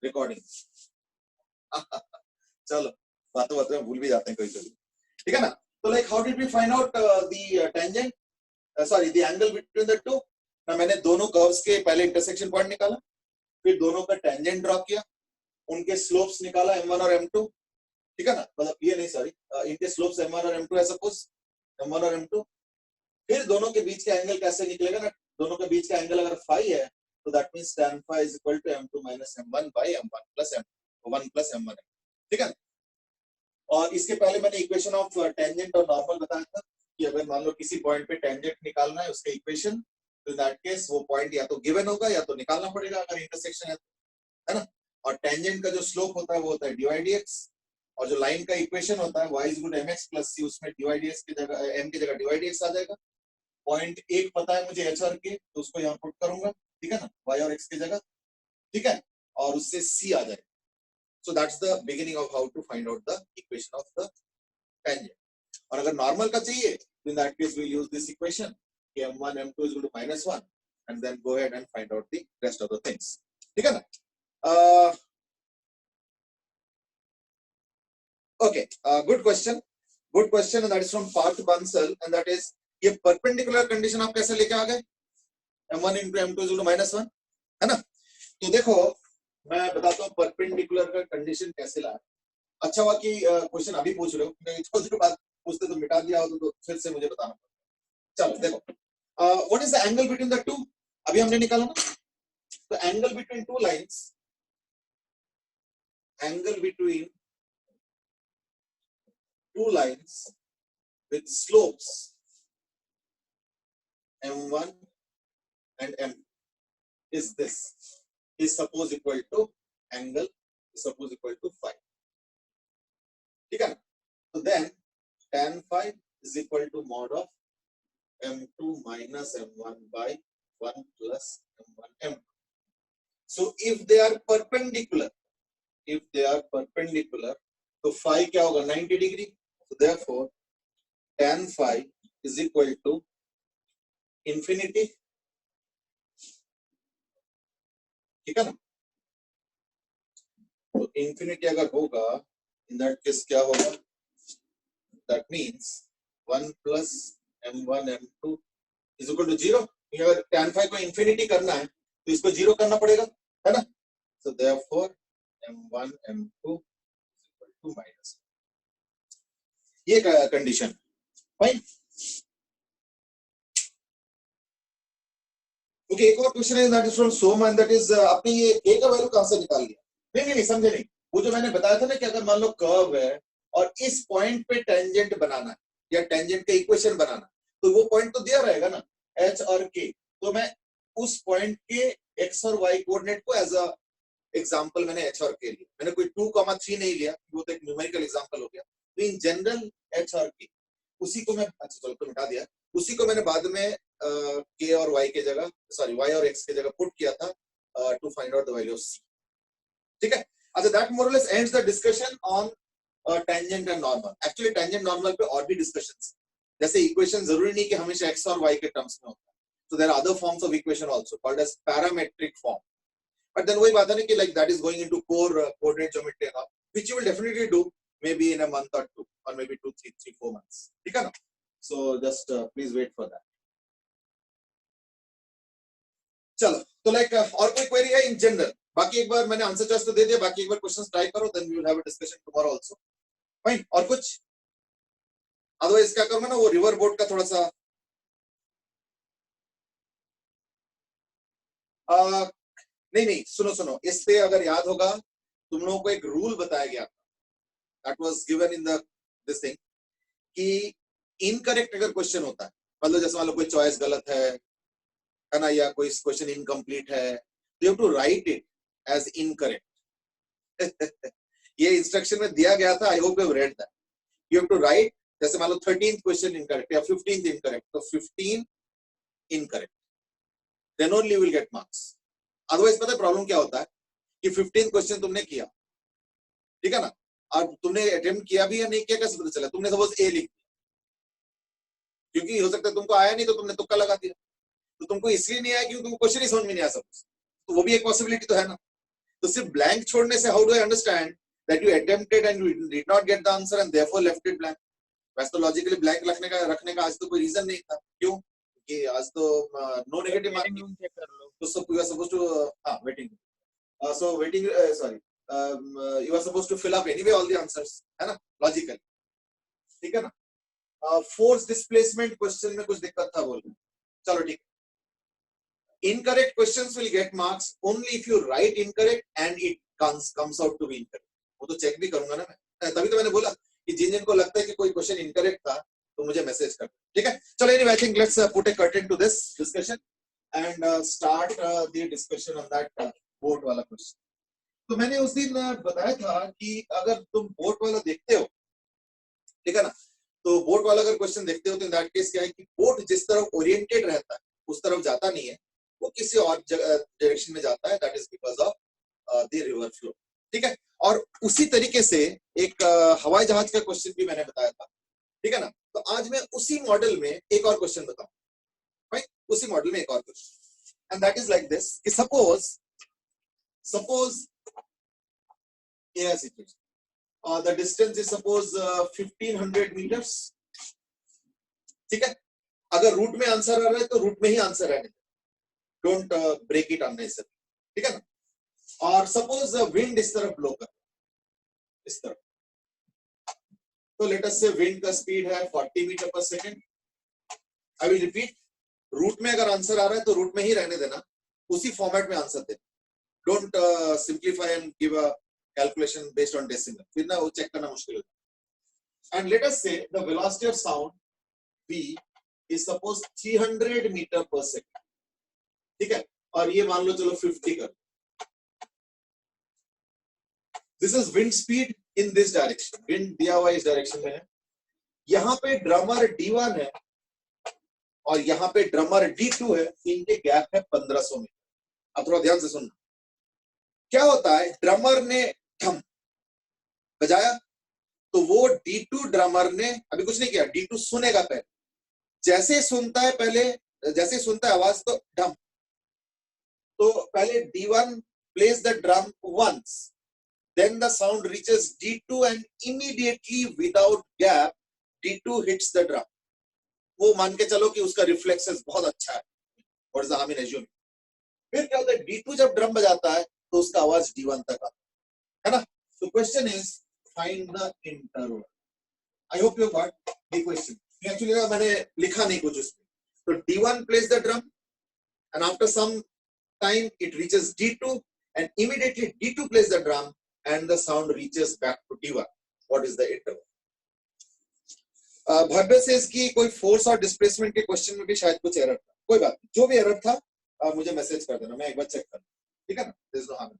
Recording. चलो बातों बातों में भूल भी जाते हैं कभी कभी, ठीक है ना। तो like how did we find out the tangent, sorry the angle between the two. मैंने दोनों कर्व्स के पहले इंटरसेक्शन पॉइंट निकाला, फिर दोनों का टेंजेंट ड्रॉ किया, उनके स्लोप्स निकाला m1 और m2, ठीक है ना। मतलब ये नहीं, सॉरी, इनके स्लोप्स m1 और m2 है, सपोज m1 और m2। फिर दोनों के बीच का एंगल कैसे निकलेगा ना, दोनों के बीच का एंगल अगर फाई है तो that means tan phi is equal to m2 minus m1 by m1 plus m1 plus m1, ठीक है। और इसके पहले मैंने इक्वेशन ऑफ टेंजेंट और नॉर्मल बताया था कि अगर मान लो किसी पॉइंट पे टेंजेंट निकालना है, उसका इक्वेशन, तो इन दैट केस वो पॉइंट या तो गिवन होगा या तो निकालना पड़ेगा अगर इंटरसेक्शन है ना। और टेंजेंट का जो स्लोप होता है वो होता है dy dx, और जो लाइन का इक्वेशन होता है y is equal to mx plus c, उसमें dy dx की जगह m की जगह dy dx आ जाएगा। पॉइंट एक पता है मुझे h और k, तो उसको यहाँ पुट करूंगा, ठीक है ना, y और x की जगह, ठीक है, और उससे c आ जाएगा। So that's the beginning of how to find out the equation of the tangent. और अगर नॉर्मल का चाहिए तो in that case we use this equation m1 m2 is equal to -1 and then go ahead and find out the rest of the things, ठीक है ना। Okay, good question and that is from Parth Bansal and that is ये perpendicular condition आप कैसे लेके आ गए, m1 into m2 is equal to -1, है ना। तो देखो मैं बताता हूँ परपेंडिकुलर का कंडीशन कैसे लाया। अच्छा हुआ कि क्वेश्चन अभी पूछ रहे हो, नहीं थोड़ी देर बाद पूछते तो मिटा दिया हो तो फिर से मुझे बताना पड़ता। चलो देखो, what is the angle between the to, अभी हमने निकाला ना। तो angle between two lines, angle between two lines with slopes m1 and m is this, is suppose equal to angle is suppose equal to phi, ठीक है ना। तो then tan phi is equal to mod of m2 minus m1 by 1 plus m1 m2. So if they are perpendicular, तो phi क्या होगा, 90 degree. So therefore tan phi is equal to infinity, ठीक है ना। तो infinity अगर होगा in that case क्या होगा, that means 1 plus m1 m2 is equal to 0। अगर tan phi को infinity करना है तो इसको 0 करना पड़ेगा, है ना। So therefore m1 m2 is equal to minus, ये कंडीशन, फाइन। ओके, एक और क्वेश्चन है that is from some and that is आपने ये a का वैल्यू कहां से निकाल लिया। नहीं समझे नहीं, वो जो मैंने बताया था ना कि अगर मान लो कर्व है और इस पॉइंट पे टेंजेंट बनाना है या टेंजेंट का इक्वेशन बनाना, तो वो पॉइंट तो दिया रहेगा ना h और k, तो मैं उस पॉइंट के x और y कोऑर्डिनेट को एज अ एग्जांपल मैंने h और k लिया, मैंने कोई 2,3 नहीं लिया, वो तो एक न्यूमेरिकल एग्जांपल हो गया। तो इन जनरल h और k उसी को मैं, अच्छा चलो तो मिटा दिया, उसी को मैंने बाद में k और y के जगह, सॉरी y और x के जगह पुट किया था to find out the value of c, ठीक है। अच्छा, that more or less ends the discussion on tangent and normal. Actually tangent normal पे और भी डिस्कशंस, जैसे इक्वेशन जरूरी नहीं कि हमेशा x और y के टर्म्स में होता है, so there are other forms of equation also called as parametric form, but then वही बात है ना कि like that is going into core coordinate geometry and all, which you will definitely do maybe in a month or two or maybe 2 3 4 months, ठीक है ना। so just please wait for that। चलो तो लाइक और कोई query है in general, बाकी एक बार मैंने आंसर चॉइस तो दे दिया, बाकी एक बार क्वेश्चंस ट्राई करो, then we will have a discussion tomorrow also, fine. और कुछ, अदरवाइज क्या करूंगा ना, वो रिवर बोट का थोड़ा सा नहीं सुनो, इस पे अगर याद होगा तुम लोगों को एक रूल बताया गया था, that was given in the this thing, कि इनकरेक्ट अगर क्वेश्चन होता है, मतलब जैसे मान लो कोई चॉइस गलत है ना, या कोई क्वेश्चन इनकम्प्लीट है, you have to write it as incorrect. ये इंस्ट्रक्शन में दिया गया था, I hope you have read that. You have to write, जैसे मान लो 13th क्वेश्चन इनकरेक्ट या 15th इनकरेक्ट, तो 15 incorrect, then only you will get marks. Otherwise पता है प्रॉब्लम क्या होता है कि 15 क्वेश्चन तुमने किया, ठीक है ना, और तुमने अटेम्प्ट किया भी या नहीं किया कैसे पता चला, तुमने सपोज ए लिख दिया, क्योंकि हो सकता है तुमको आया नहीं तो तुमने तुक्का लगा दिया, तो तुमको इसलिए नहीं आया क्योंकि तुमको क्वेश्चन ही समझ में नहीं आया सपोज, तो वो भी एक पॉसिबिलिटी तो है ना। तो सिर्फ ब्लैंक छोड़ने से how do I understand that you attempted and you did not get the answer and therefore left it blank? वैसे तो लॉजिकली ब्लैंक रखने का आज तो कोई रीजन नहीं था, क्यों कि आज तो नो नेगेटिव मार्किंग चेक कर लो, तो सब you are supposed to waiting, so waiting sorry you are supposed to fill up anyway all the answers, है ना, लॉजिकल, ठीक है ना। फोर्स डिस्प्लेसमेंट क्वेश्चन में कुछ दिक्कत था बोल, चलो ठीक। Incorrect questions will get marks only if you write incorrect and it comes out to be incorrect. वो तो चेक भी करूंगा ना मैं, तभी तो मैंने बोला कि जिन जिनको लगता है कि कोई क्वेश्चन इनकरेक्ट था तो मुझे मैसेज कर, ठीक है। चलो anyway, I think let's put a curtain to this discussion and start the discussion on that boat वाला क्वेश्चन। तो मैंने उस दिन बताया था कि अगर तुम बोट वाला देखते हो, ठीक है ना, तो बोट वाला अगर क्वेश्चन देखते हो तो इन दैट केस क्या है कि बोट जिस तरफ ओरिएंटेड रहता है उस तरफ जाता नहीं है, वो किसी और डायरेक्शन में जाता है, that is because of the river flow, ठीक है। और उसी तरीके से एक हवाई जहाज का क्वेश्चन भी मैंने बताया था, ठीक है ना। तो आज मैं उसी मॉडल में एक और क्वेश्चन बताऊं, राइट, उसी मॉडल में एक और question, and that is like this कि सपोज ये situation, the distance is suppose 1500 meters, ठीक है। अगर रूट में आंसर आ रहा है तो रूट में ही आंसर रहने, डोंट ब्रेक इट अननेसेसरी, ठीक है ना। और सपोज विंड इस तरफ ब्लो कर, इस तरफ, तो लेट अस से विंड का स्पीड है 40 metre per second. I will repeat, root में अगर आंसर आ रहा है तो रूट में ही रहने देना, उसी फॉर्मेट में आंसर देना, don't simplify and give a calculation based on decimal, फिर ना वो चेक करना मुश्किल होता है। And let us say the velocity of sound v is suppose 300 metre per second, ठीक है, और ये मान लो चलो 50 कर, this is wind speed in this direction, wind दिया हुआ इस डायरेक्शन में है, यहाँ पे ड्रमर D1 है और यहाँ पे ड्रमर D2 है, इनके गैप है 1500 मीटर। अब थोड़ा ध्यान से सुनना, क्या होता है, ड्रमर ने थम बजाया तो वो D2 ड्रमर ने अभी कुछ नहीं किया, D2 सुनेगा पहले, जैसे सुनता है पहले, जैसे सुनता है आवाज तो ढम, तो पहले D1 plays the drum once, then the sound reaches D2 and immediately without gap D2 hits the drum। वो मान के चलो कि उसका रिफ्लेक्सेस बहुत अच्छा है, what is the harm in assuming। फिर क्या होता है, D2 जब ड्रम बजाता है तो उसका आवाज D1 तक आता है ना। तो question is find the interval. I hope you got the question. Actually मैंने लिखा नहीं कुछ उसमें, तो D1 plays the drum and after some time it reaches D2 and immediately D2 plays the drum and the sound reaches back to D1। What is the interval? भव्य से इसकी कोई force और डिस्प्लेसमेंट के क्वेश्चन में भी शायद कुछ error था, कोई बात नहीं, जो भी एरर था मुझे मैसेज कर देना, मैं एक बार चेक कर, ठीक है ना, देयर इज नो हार्म।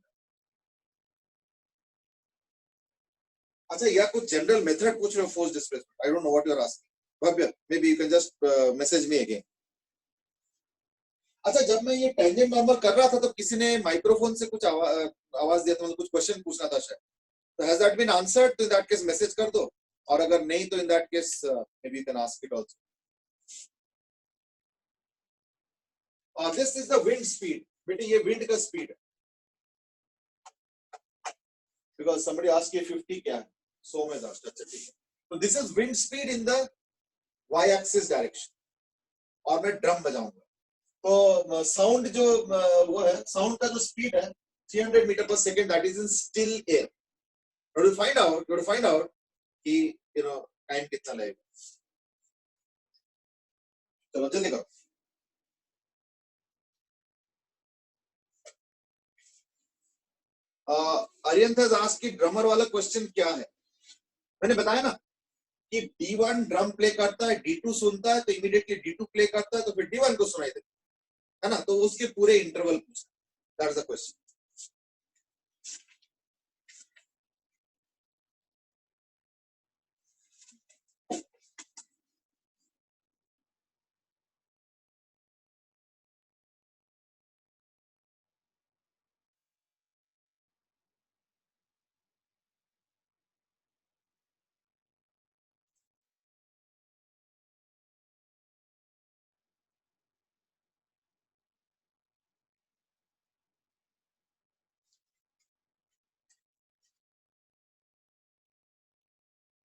अच्छा, या कुछ जनरल मेथड पूछ रहे हो force displacement, I don't know what you are asking Bhavya, maybe you can just message me again. अच्छा, जब मैं ये टेंजेंट नॉर्मल कर रहा था तो किसी ने माइक्रोफोन से कुछ आवाज दिया था, मतलब कुछ क्वेश्चन पूछना था शायद, तो हैज दैट बीन आंसर्ड? तो इन दैट केस मैसेज कर दो, और अगर नहीं तो in that case may be you can ask it also. This is the wind speed, बेटे ये विंड का स्पीड है, बिकॉज समबडी आस्क ये 50 क्या है, 100 में 10, अच्छा ठीक है। तो this is wind speed in the Y axis direction, और मैं ड्रम बजाऊंगा, तो साउंड जो वो है, साउंड का जो स्पीड है 300 metre per second, that is in still air. To find out कि यू नो टाइम कितना लगेगा, चलो जल्दी करो। आर्यन has asked कि ड्रमर वाला क्वेश्चन क्या है। मैंने बताया ना कि D1 ड्रम प्ले करता है, D2 सुनता है, तो इमीडिएटली D2 प्ले करता है, तो फिर D1 को सुनाई देता है ना, तो उसके पूरे इंटरवल पूछा, that's the question.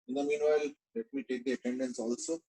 In the meanwhile, let me take the attendance also.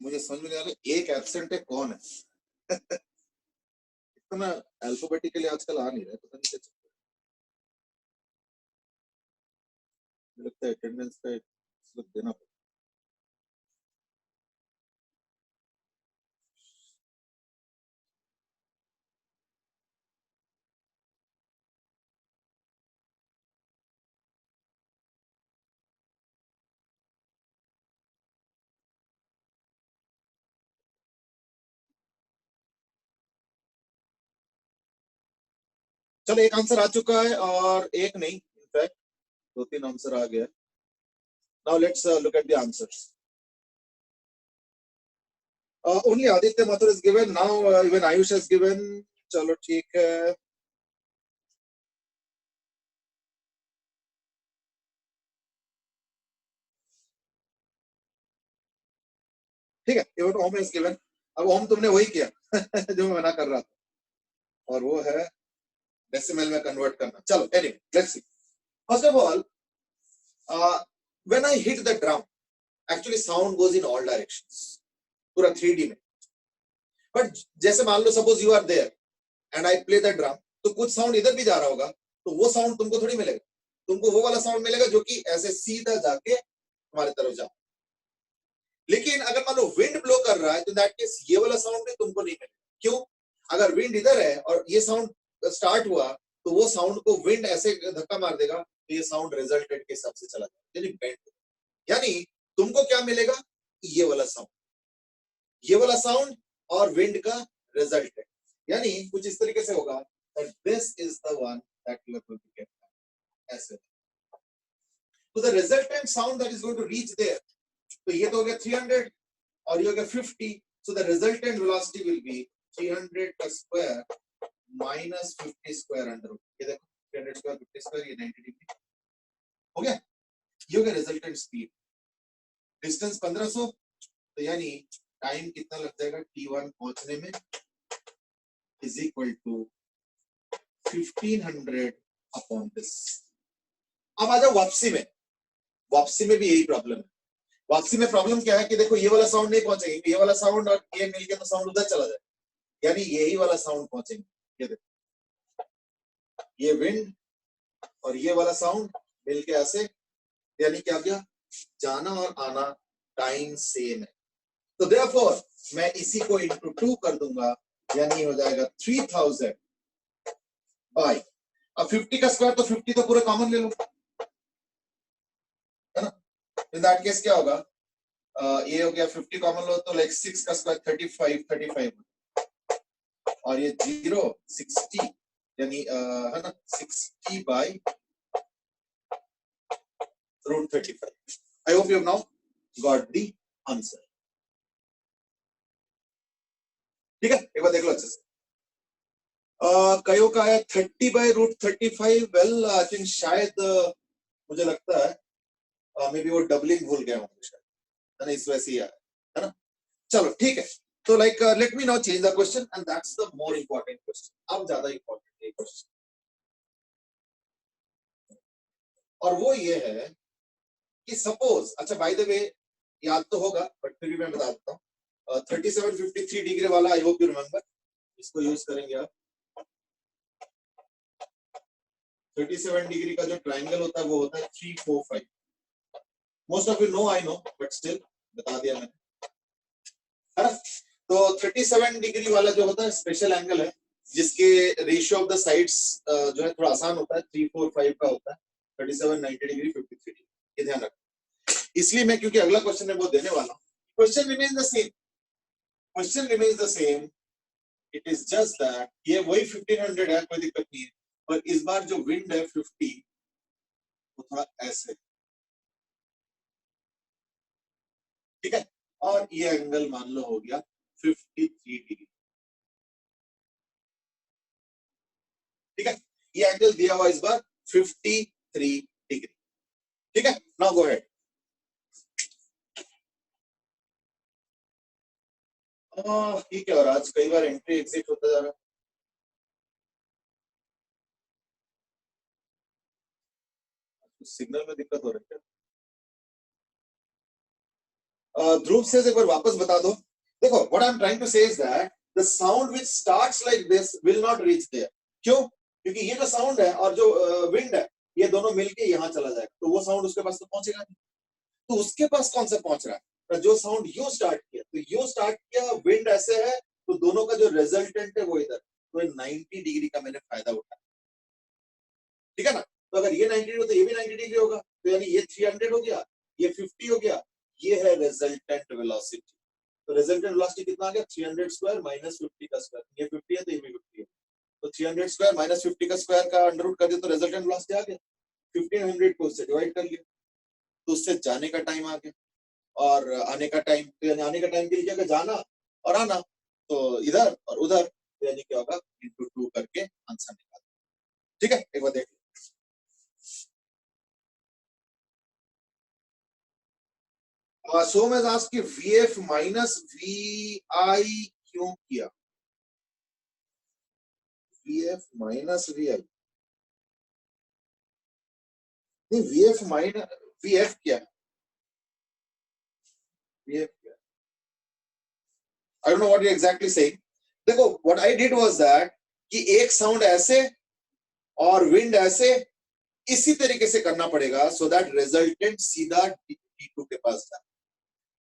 मुझे समझ में नहीं आ रहा एक एब्सेंट है कौन है इतना अल्फाबेटिकली आजकल आ नहीं रहा है पता नहीं क्या चल रहा है मुझे लगता है अटेंडेंस का स्लिप देना पड़ेगा चलो एक आंसर आ चुका है और एक नहीं इनफैक्ट दो तीन आंसर आ गया now let's look at the answers only Aditya Mathur is given now even Ayush is given चलो ठीक है ठीक है इवन ओम इज गिवन अब ओम तुमने वही किया जो मैं मना कर रहा था और वो है डेसिमल में कन्वर्ट करना चलो anyway let's see first of all when I hit the drum actually sound goes in all directions पूरा 3D में बट जैसे मान लो suppose you are there and I play the drum तो कुछ साउंड इधर भी जा रहा होगा तो वो साउंड तुमको थोड़ी मिलेगा तुमको वो वाला साउंड मिलेगा जो कि ऐसे सीधा जाके हमारे तरफ जा लेकिन अगर मान लो विंड ब्लो कर रहा है तो दैट केस ये वाला साउंड भी तुमको नहीं मिलेगा क्यों अगर विंड इधर है और ये साउंड स्टार्ट हुआ तो वो साउंड को विंड ऐसे धक्का मार देगा तो ये साउंड रिजल्टेड के हिसाब से चला जाएगा यानी बेंड यानी तुमको क्या मिलेगा ये वाला साउंड और विंड का रिजल्टेड यानी कुछ इस तरीके से होगा that this is the one that you are going to get ऐसे तो the resultant sound that is going to reach there तो ये तो हो गया 300 और ये हो गया 50 so the resultant velocity will be 300 का square minus 50 square under root ये देखो 300 स्क्वायर 50 स्क्वायर ये 90 डिग्री हो गया ये हो गया रिजल्टेंट स्पीड डिस्टेंस 1500 तो यानी टाइम कितना लग जाएगा t1 पहुंचने में is equal to 1500 upon this अब आ जाओ वापसी में भी यही प्रॉब्लम है वापसी में प्रॉब्लम क्या है कि देखो ये वाला साउंड नहीं पहुंचेगा ये वाला साउंड और ये मिलके तो साउंड उधर चला जाएगा यानी यही वाला साउंड पहुंचेंगे ये देखो ये विंड और ये वाला साउंड मिलके ऐसे यानी क्या गया जाना और आना टाइम सेम है तो देयरफॉर मैं इसी को इनटू 2 कर दूंगा यानी हो जाएगा 3000 बाय अब 50 का स्क्वायर तो 50 तो पूरा कॉमन ले लो इन दैट केस क्या होगा, ये हो गया 50 कॉमन लो तो लाइक 6 का स्क्वायर 35 और ये 0 60 यानी है ना 60 by √35. I hope you have now got the answer. ठीक है, एक बार देख लो अच्छे से. कयो का आया 30 बाई √35. वेल आई थिंक शायद मुझे लगता है मे बी वो डबलिंग भूल गया होंगे शायद, है ना, इस वजह से ही आया, है ना. चलो ठीक है, तो like let me now change the question and that's the more important question. अब ज्यादा इंपॉर्टेंट है क्वेश्चन, और वो ये है कि सपोज, अच्छा बाय द वे याद तो होगा बट फिर भी मैं बता देता हूँ. 3753 डिग्री वाला आई होप यू रिमेंबर, इसको यूज करेंगे आप. 37 डिग्री का जो ट्रायंगल होता है वो होता है 345. Most of you know, I know, but still बता दिया मैंने, है ना. तो 37 डिग्री वाला जो होता है स्पेशल एंगल है, जिसके रेशियो ऑफ द साइड्स जो है थोड़ा आसान होता है, 345 का होता है. 37 90 डिग्री 53 डिग्री, ये ध्यान रखना. इसलिए मैं, क्योंकि अगला क्वेश्चन है वो देने वाला हूं. Question remains the same, question remains the same. It is just that ये वही 1500 है, कोई दिक्कत नहीं है, पर इस बार जो विंड है 50 वो थोड़ा ऐसे, ठीक है. और ये एंगल मान लो हो गया 53 डिग्री, ठीक है. ये एंगल दिया हुआ इस बार 53 डिग्री, ठीक है. Now go ahead. ये क्या हो रहा है आज, कई बार एंट्री एग्जिट होता जा रहा है. सिग्नल में दिक्कत हो रही है. ध्रुव से एक बार वापस बता दो. देखो, what I am trying to say is that the sound which starts like this will not reach there. क्यों? क्योंकि ये जो साउंड है और जो विंड है, ये दोनों मिलके यहाँ चला जाएगा, तो वो साउंड उसके पास तो पहुंचेगा नहीं. तो उसके पास कौन सा पहुंच रहा है, जो साउंड यू स्टार्ट किया, तो यू स्टार्ट किया, विंड ऐसे है, तो दोनों का जो रिजल्टेंट है वो इधर. तो 90 डिग्री का मैंने फायदा उठाया, ठीक है ना. तो अगर ये 90 डिग्री हो तो ये भी 90 डिग्री होगा, तो यानी ये 300 हो गया, ये 50 हो गया. ये है रिजल्टेंट वेलोसिटी. तो रिजल्टेंट वेलोसिटी कितना आ गया, 300 स्क्वायर माइनस 50 का स्क्वायर. ये 50 है तो ये भी 50 है, तो 300 स्क्वायर माइनस 50 का स्क्वायर का अंडर रूट कर दिया तो रिजल्टेंट वेलोसिटी आ गया. 1500 को उससे डिवाइड कर लिया तो उससे जाने का टाइम आ गया, और आने का टाइम, तो यानी आने का टाइम के लिए क्या, जाना और आना, तो इधर और उधर, तो यानी क्या होगा, इंटू 2 करके आंसर निकाल. ठीक है, एक बार देख लो. सो मैं आज की VF माइनस VI क्यों किया, VF माइनस VI नहीं, VF माइनस VF क्या है, VF क्या, I don't know what you're exactly saying. देखो, what I did was that कि एक साउंड ऐसे और विंड ऐसे, इसी तरीके से करना पड़ेगा सो दैट रिजल्टेंट सीधा D2 के पास जाए.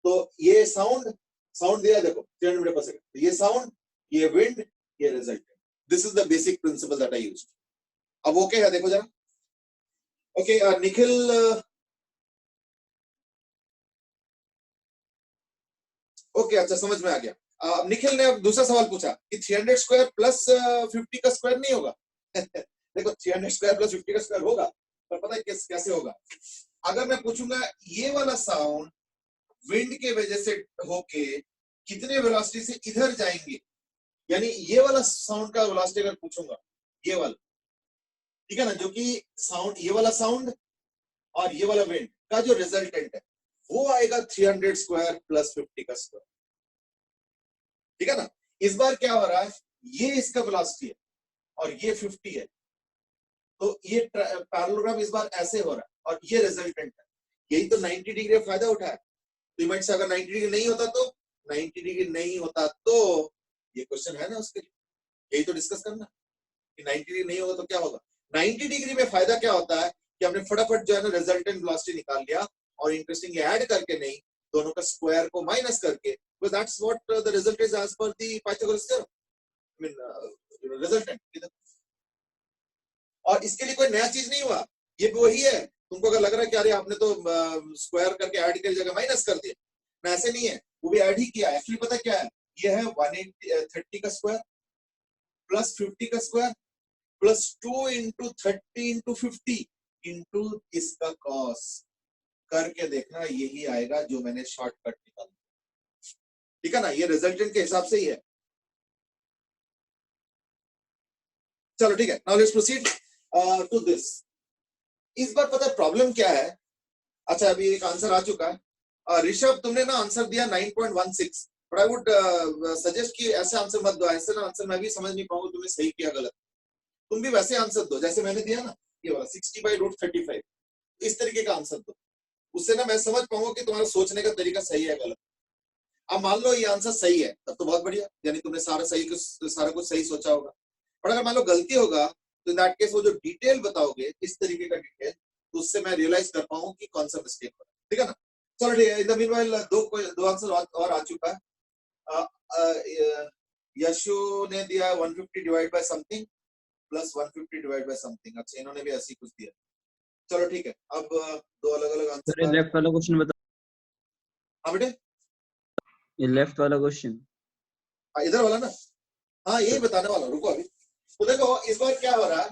तो ये साउंड साउंड दिया, देखो 300 मीटर पर सेकंड, ये साउंड, ये विंड, ये resultant. This is the basic principle that I used. अब ओके है, देखो जरा. ओके, निखिल, ओके, अच्छा समझ में आ गया. निखिल ने अब दूसरा सवाल पूछा कि 300 स्क्वायर प्लस 50 का स्क्वायर नहीं होगा. देखो 300 स्क्वायर प्लस 50 का स्क्वायर होगा, पर पता है कैसे होगा. अगर मैं पूछूंगा ये वाला साउंड विंड के वजह से होके कितने वेलोसिटी से इधर जाएंगे, यानी ये वाला साउंड का वेलोसिटी अगर पूछूंगा, ये वाला, ठीक है ना, जो कि साउंड, ये वाला साउंड और ये वाला विंड का जो रिजल्टेंट है वो आएगा 300 स्क्वायर प्लस 50 का स्क्वायर. ठीक है ना. इस बार क्या हो रहा है, ये इसका वेलोसिटी है और ये 50 है, तो ये पैरेललोग्राम इस बार ऐसे हो रहा है और ये रिजल्टेंट है. यही तो 90 डिग्री का फायदा उठाया. तो इमेज से अगर 90 डिग्री नहीं होता तो 90 डिग्री नहीं होता तो ये क्वेश्चन है ना उसके लिए, यही तो डिस्कस करना कि 90 डिग्री नहीं होगा तो क्या होगा. 90 डिग्री में फायदा क्या होता है कि हमने फटाफट जो है ना रिजल्टेंट वेलोसिटी निकाल लिया, और इंटरेस्टिंग ऐड करके नहीं, दोनों का स्क्वायर को माइनस करके, because that's what the result is as per the Pythagoras theorem. I mean resultant. और इसके लिए कोई नया चीज नहीं हुआ, ये वही है तुमको अगर लग रहा है कि अरे आपने तो स्क्वायर करके ऐड कर जगह माइनस कर दिया, ना ऐसे नहीं है, वो भी ऐड ही किया। एक्चुअली पता क्या है, ये है 130 का स्क्वायर प्लस 50 का square plus 2 into 30 into 50 into इसका कॉस करके देखना, यही आएगा जो मैंने शॉर्टकट निकाला। ठीक है ना, ये रिजल्टेंट के हिसाब से ही है। चलो ठीक है, now let's proceed to this. इस बार पता प्रॉब्लम क्या है? अच्छा अभी एक आंसर आ चुका है। ऋषभ तुमने ना आंसर दिया 9.16, बट आई वुड सजेस्ट कि ऐसे आंसर मत दो, ऐसे ना आंसर मैं भी समझ नहीं पाऊंगा तुमने सही किया गलत। तुम भी वैसे आंसर दो जैसे मैंने दिया ना, ये वाला 60/√35, इस तरीके का आंसर दो, उससे ना मैं समझ पाऊंगा कि तुम्हारा सोचने का तरीका सही है गलत। अब मान लो ये आंसर सही है, तब तो बहुत बढ़िया, यानी तुमने सारा कुछ सही सोचा होगा। और अगर मान लो गलती होगा तो इन दैट केस वो जो डिटेल बताओगे, इस तरीके का डिटेल, तो उससे मैं रियलाइज कर पाऊं कि कौन सा मिस्टेक हो रहा है। ठीक है ना? चलो ठीक है, इन द मीनवाइल दो आंसर और आ चुका है। यशु ने दिया 150 divide by something plus 150 divide by something. अच्छा इन्होंने भी ऐसी कुछ दिया। चलो ठीक है, अब दो अलग अलग आंसर। लेफ्ट वाला क्वेश्चन बता। हाँ बेटे, ये लेफ्ट वाला क्वेश्चन, इधर वाला ना, हाँ यही बताने वाला, रुको अभी। तो देखो इस बार क्या हो रहा है,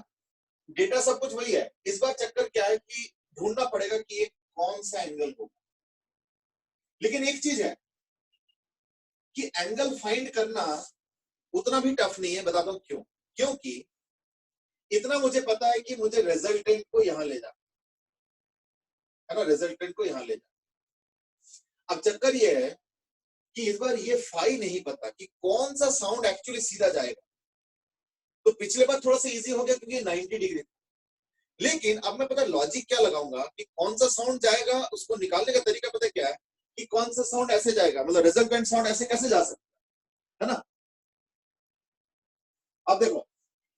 डेटा सब कुछ वही है, इस बार चक्कर क्या है कि ढूंढना पड़ेगा कि ये कौन सा एंगल होगा। लेकिन एक चीज है कि एंगल फाइंड करना उतना भी टफ नहीं है, बताता हूं क्यों। क्योंकि इतना मुझे पता है कि मुझे रिजल्टेंट को यहां ले जाना है ना, रिजल्टेंट को यहां ले जाना। अब चक्कर ये है कि इस बार ये फाई नहीं पता कि कौन सा साउंड एक्चुअली सीधा जाएगा। तो पिछले बार थोड़ा सा इजी हो गया क्योंकि 90 डिग्री, लेकिन अब मैं पता लॉजिक क्या लगाऊंगा कि कौन सा साउंड जाएगा, उसको निकालने का तरीका पता क्या है कि कौन सा साउंड ऐसे जाएगा, मतलब रिजल्टेंट साउंड ऐसे कैसे जा सकता है ना। अब देखो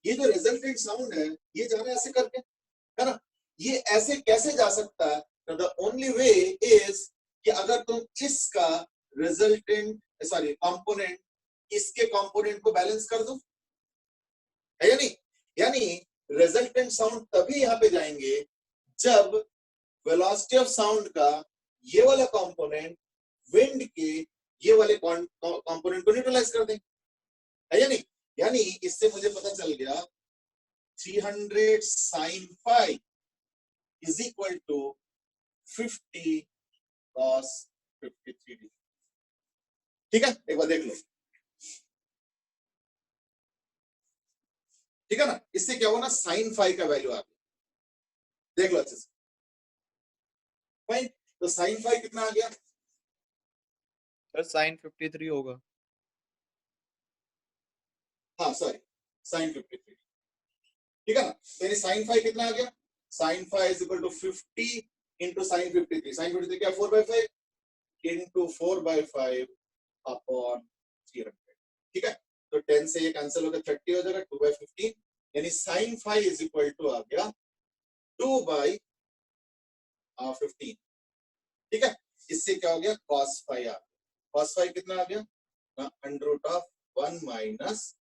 ये जो रिजल्टेंट साउंड है ये जा रहा है ऐसे करके, है ना, ये ऐसे कैसे जा सकता है? द ओनली वे इज कि अगर तुम इसका रिजल्टेंट सॉरी कंपोनेंट इसके कंपोनेंट को बैलेंस कर दो, है या नहीं? यानी रिजल्टेंट साउंड तभी यहां पे जाएंगे जब वेलोसिटी ऑफ साउंड का ये वाला कंपोनेंट विंड के ये वाले कंपोनेंट को न्यूट्रलाइज कर दें, है या नहीं? यानी इससे मुझे पता चल गया 300 sin phi is equal to 50 cos 53 degree. ठीक है, एक बार देख लो। ठीक है ना, इससे क्या हुआ ना, sin phi का वैल्यू आ गया, देख लो अच्छे से। फाइन, तो sin phi कितना आ गया सर? sin 53 होगा। हाँ सॉरी, sin 53। ठीक है ना, तो यानी sin phi कितना आ गया, sin phi is equal to 50 into sin 53। sin 53 क्या, 4/5 into 4/5 upon 300। ठीक है, तो 10 से ये कैंसिल होकर 30 हो जाएगा, 2/15, यानी sin phi is equal to आ गया 2/15। ठीक है, इससे क्या हो गया, cos phi आ गया। cos phi कितना आ गया, √1 minus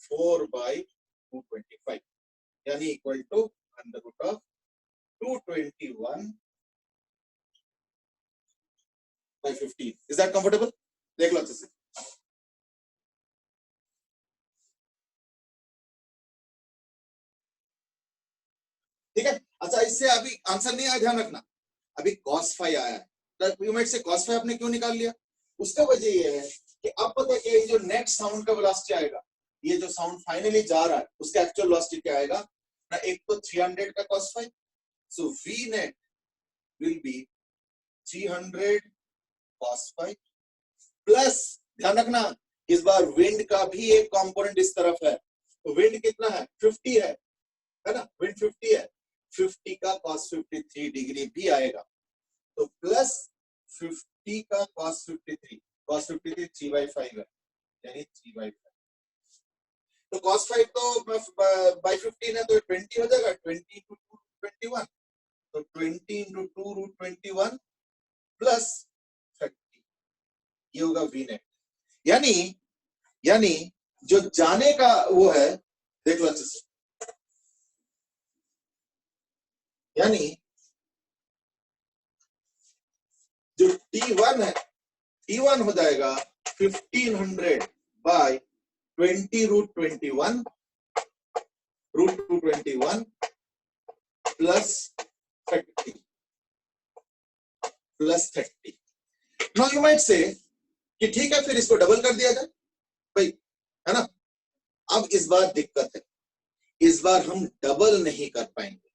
4/225, यानी equal to √221/15। Is that comfortable? देख लो अच्छे से। ठीक है, अच्छा इससे अभी आंसर नहीं आया, ध्यान रखना, अभी cos phi आया है, तो यू माइट से cos phi आपने क्यों निकाल लिया? उसका वजह ये है कि अब पता क्या है, जो नेट साउंड का वेलोसिटी आएगा, ये जो साउंड फाइनली जा रहा है उसका एक्चुअल वेलोसिटी क्या आएगा ना, एक तो 300 का cos phi, so v net will be 300 cos phi plus, ध्यान रखना इस बार विंड का भी एक कंपोनेंट इस तरफ है, तो विंड कितना है, 50 है ना, विंड 50 है, 50 का cos 53 डिग्री भी आएगा, तो प्लस 50 का cos 53, cos 53 3/5 है, यानी 3/5। तो cos 5 तो by 15 है तो 20 हो जाएगा, 20 into 2 21, तो 20 into 2√21 प्लस 30, ये होगा v net। यानी जो जाने का वो है, देख लो अच्छे से, यानी जो T1 है, T1 हो जाएगा 1500 by 20 root 21 plus 30 plus 30। Now you might say कि ठीक है फिर इसको डबल कर दिया जाए भाई, है ना। अब इस बार दिक्कत है, इस बार हम डबल नहीं कर पाएंगे।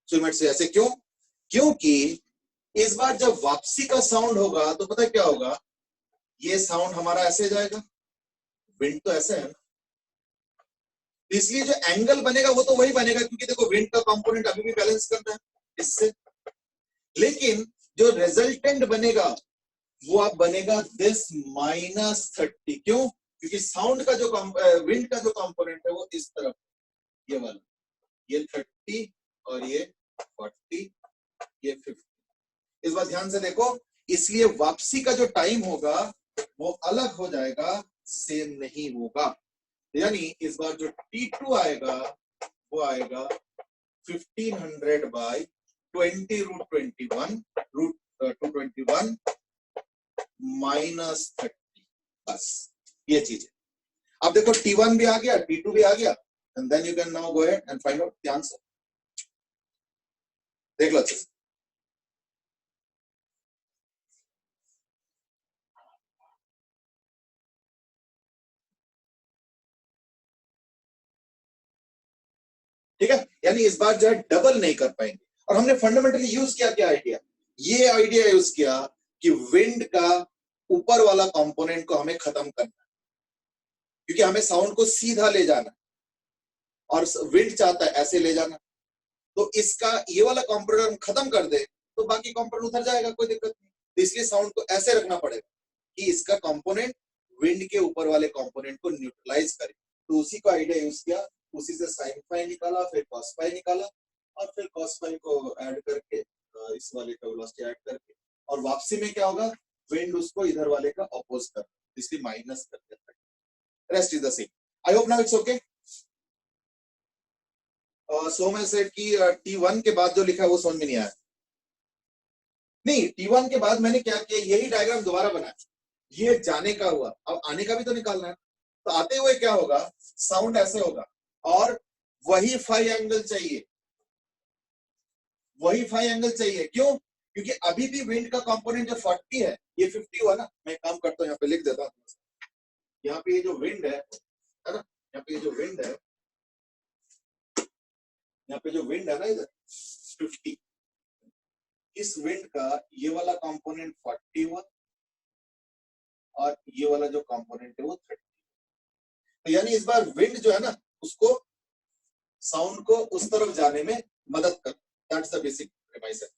सो यू माइट से ऐसे क्यों? क्योंकि इस बार जब वापसी का साउंड होगा तो पता है क्या होगा, ये साउंड हमारा ऐसे जाएगा, विंड तो ऐसे है ना, इसलिए जो एंगल बनेगा वो तो वही बनेगा, क्योंकि देखो विंड का कंपोनेंट अभी भी बैलेंस करना है इससे, लेकिन जो रिजल्टेंट बनेगा वो अब बनेगा दिस -30। क्यों? क्योंकि साउंड का जो विंड का जो कंपोनेंट है वो इस तरफ, ये वाला, ये 30 और ये 40, ये 50। इस बार ध्यान से देखो, इसलिए वापसी का जो टाइम होगा वो अलग हो जाएगा, सेम नहीं होगा। यानी इस बार जो T2 आएगा वो आएगा 1500 बाय 20 रूट 21 -30, बस ये चीज है। अब देखो T1 भी आ गया, T2 भी आ गया, and then you can now go ahead and find out the answer. देख लो अच्छे से। ठीक है, यानी इस बार जो है डबल नहीं कर पाएंगे। और हमने फंडामेंटली यूज किया क्या आइडिया, ये आइडिया यूज किया कि विंड का ऊपर वाला कंपोनेंट को हमें खत्म करना है, क्योंकि हमें साउंड को सीधा ले जाना और विंड चाहता है ऐसे ले जाना। तो इसका ये वाला कंपोनेंट हम खत्म कर दे तो बाकी कंपोनेंट उधर जाएगा, कोई दिक्कत नहीं। तो इसलिए साउंड को ऐसे रखना पड़ेगा कि इसका कंपोनेंट विंड के ऊपर वाले कंपोनेंट को न्यूट्रलाइज करे। तो उसी का आइडिया यूज किया, उसी से साइन फाई निकाला, फिर कॉस फाई निकाला, और फिर कॉस फाई को ऐड करके इस वाले का वेलोसिटी ऐड करके, और वापसी में क्या होगा, विंड उसको इधर वाले का अपोज कर, इसलिए माइनस कर देता है। Rest is the same. I hope now it's okay. So मैं सेड कि T1 के बाद जो लिखा है वो समझ में नहीं आया। नहीं, T1 के बाद मैंने क्या किया, यही डायग्राम दोबारा बनाया। ये जाने का हुआ, अब आने का भी तो निकालना है। तो आते हुए क्या होगा, साउंड ऐसे होगा, और वही फाई एंगल चाहिए, वही फाई एंगल चाहिए। क्यों? क्योंकि अभी भी विंड का कंपोनेंट जो 40 है, ये 50 हुआ ना। मैं काम करता हूँ, यहाँ पे लिख देता हूँ। यहाँ पे ये जो विंड है ना, यहाँ पे ये जो विंड है, यहाँ पे जो विंड है ना इधर 50, इस विंड का ये वाला कंपोनेंट 40 हुआ, और ये वाला जो कंपोनेंट है वो 30। तो यानी इस बार विंड जो है ना, उसको साउंड को उस तरफ जाने में मदद कर। दैट्स द बेसिक प्रीमाइस है।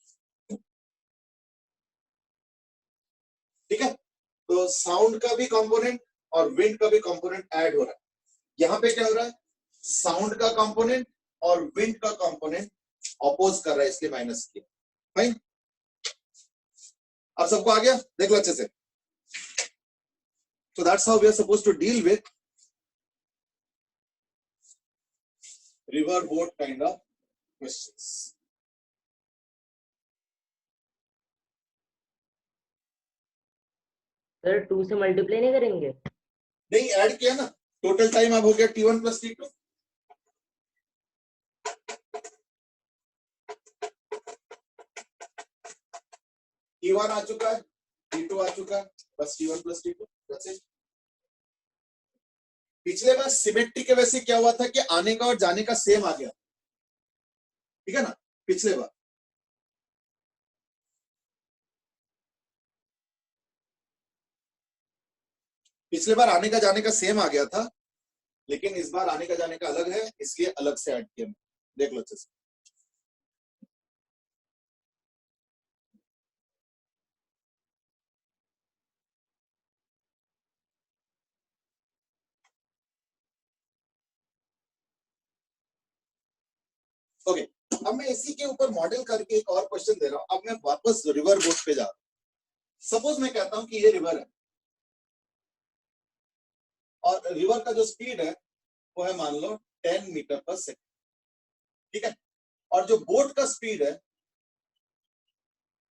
ठीक है, तो साउंड का भी कंपोनेंट और विंड का भी कंपोनेंट ऐड हो रहा है। यहां पे क्या हो रहा है, साउंड का कंपोनेंट और विंड का कंपोनेंट अपोज कर रहा है, इसलिए माइनस किया। फाइन, अब सबको आ गया, देख लो अच्छे से। So that's how we are supposed to deal with river boat kind of questions. Sir 2 से मल्टीप्लाई नहीं करेंगे? नहीं, ऐड किया ना, टोटल टाइम अब हो गया T1 प्लस T2। T1 आ चुका है, T2 आ चुका है, बस T1 plus T2। That's it. पिछले बार सिमेट्री के वैसे क्या हुआ था कि आने का और जाने का सेम आ गया, ठीक है ना। पिछले बार आने का जाने का सेम आ गया था, लेकिन इस बार आने का जाने का अलग है, इसलिए अलग से ऐड किया। देख लो अच्छे से। ओके, अब मैं इसी के ऊपर मॉडल करके एक और क्वेश्चन दे रहा हूं। अब मैं वापस रिवर बोट पे जा रहा हूं। सपोज मैं कहता हूं कि ये रिवर है, और रिवर का जो स्पीड है वो है मान लो 10 मीटर पर सेकेंड, ठीक है। और जो बोट का स्पीड है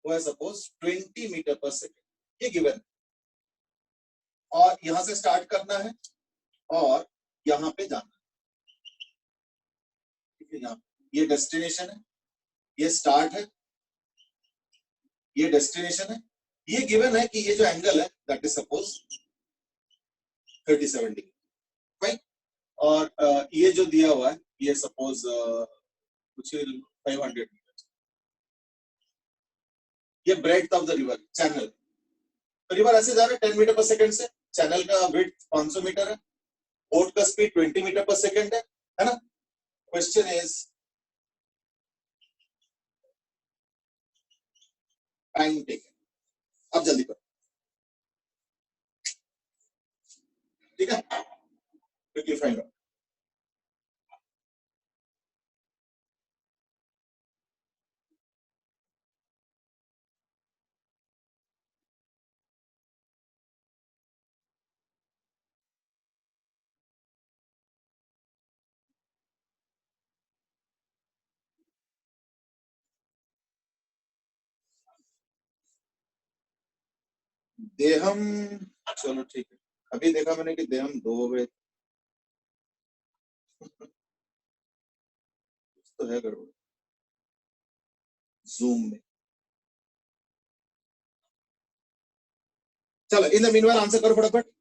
वो है सपोज 20 मीटर पर सेकेंड, ये गिवन, और यहां से स्टार्ट करना है और यहां पे जाना है, ठीक है। यहाँ ये डेस्टिनेशन है, ये स्टार्ट है, ये डेस्टिनेशन है, ये गिवन है कि ये जो एंगल है that is suppose 37 degree, right. और ये जो दिया हुआ है ये सपोज कुछ 500 मीटर, ये breadth of the river, channel, तो रिवर ऐसे जा रहा है 10 मीटर पर सेकंड से, चैनल का विड्थ 500 मीटर है, बोट का स्पीड 20 मीटर पर सेकंड है ना। क्वेश्चन इज टाइम टेकन, अब जल्दी करो, ठीक है, क्विकली फाइंड आउट। देहम, चलो ठीक है, अभी देखा मैंने कि देहम 2 हो गए, तो है गड़बड़ जूम में। चलो इन द मीनवाइल आंसर करो फटाफट।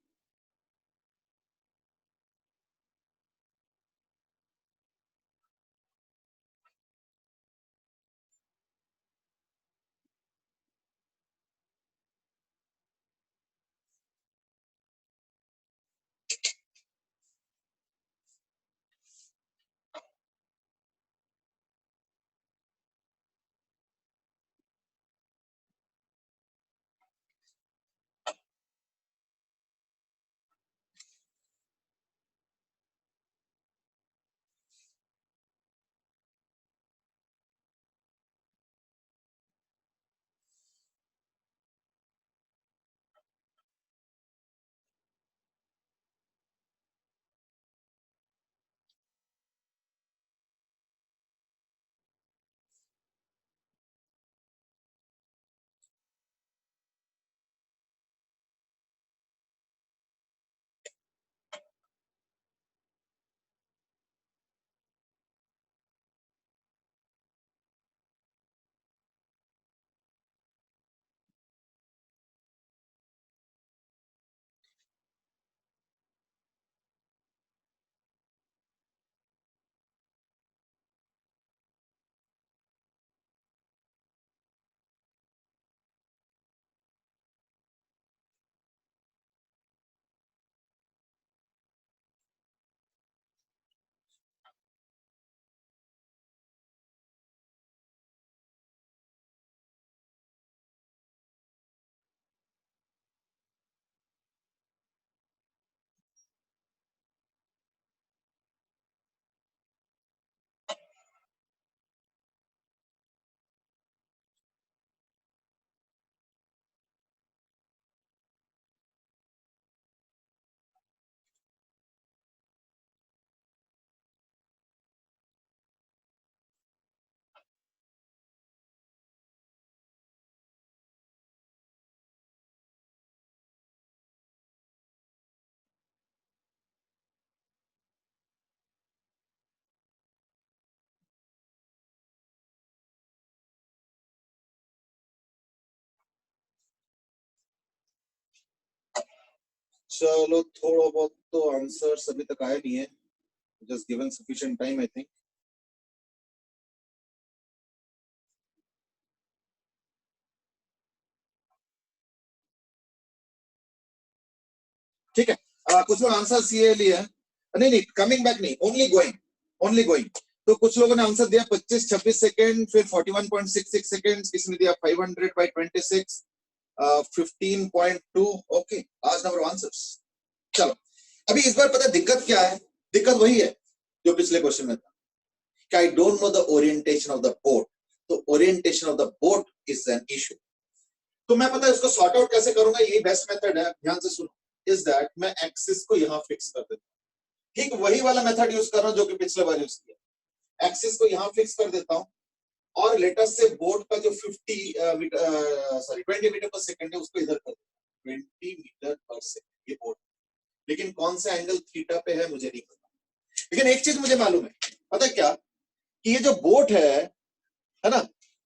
चलो थोड़ा बहुत तो आंसर अभी तक आया नहीं है, just given sufficient time I think. ठीक है, कुछ लोग आंसर सीए लिए हैं, नहीं नहीं कमिंग बैक नहीं, ओनली गोइंग, ओनली गोइंग। तो कुछ लोगों ने आंसर दिया 25-26 सेकंड, फिर 41.66 सेकंड्स, किसी ने दिया 500/26, 15.2। Okay, last number answers. चलो अभी इस बार पता है दिक्कत क्या है, दिक्कत वही है जो पिछले क्वेश्चन में था कि I don't know the orientation of the boat, तो orientation of the boat is an issue. तो मैं पता है इसको सॉर्ट आउट कैसे करूंगा, यही बेस्ट मेथड है, ध्यान से सुनो, इज दैट मैं एक्सिस को यहां फिक्स कर देता हूं, ठीक वही वाला मेथड यूज कर रहा हूं जो कि पिछले बार यूज किया। एक्सिस को यहां फिक्स कर देता हूं और लेटेस्ट से बोट का जो 20 मीटर पर सेकंड है उसको इधर कर दो, 20 मीटर पर सेकंड ये बोट, लेकिन कौन सा एंगल थीटा पे है मुझे नहीं पता। लेकिन एक चीज मुझे मालूम है, पता है क्या, कि ये जो बोट है ना,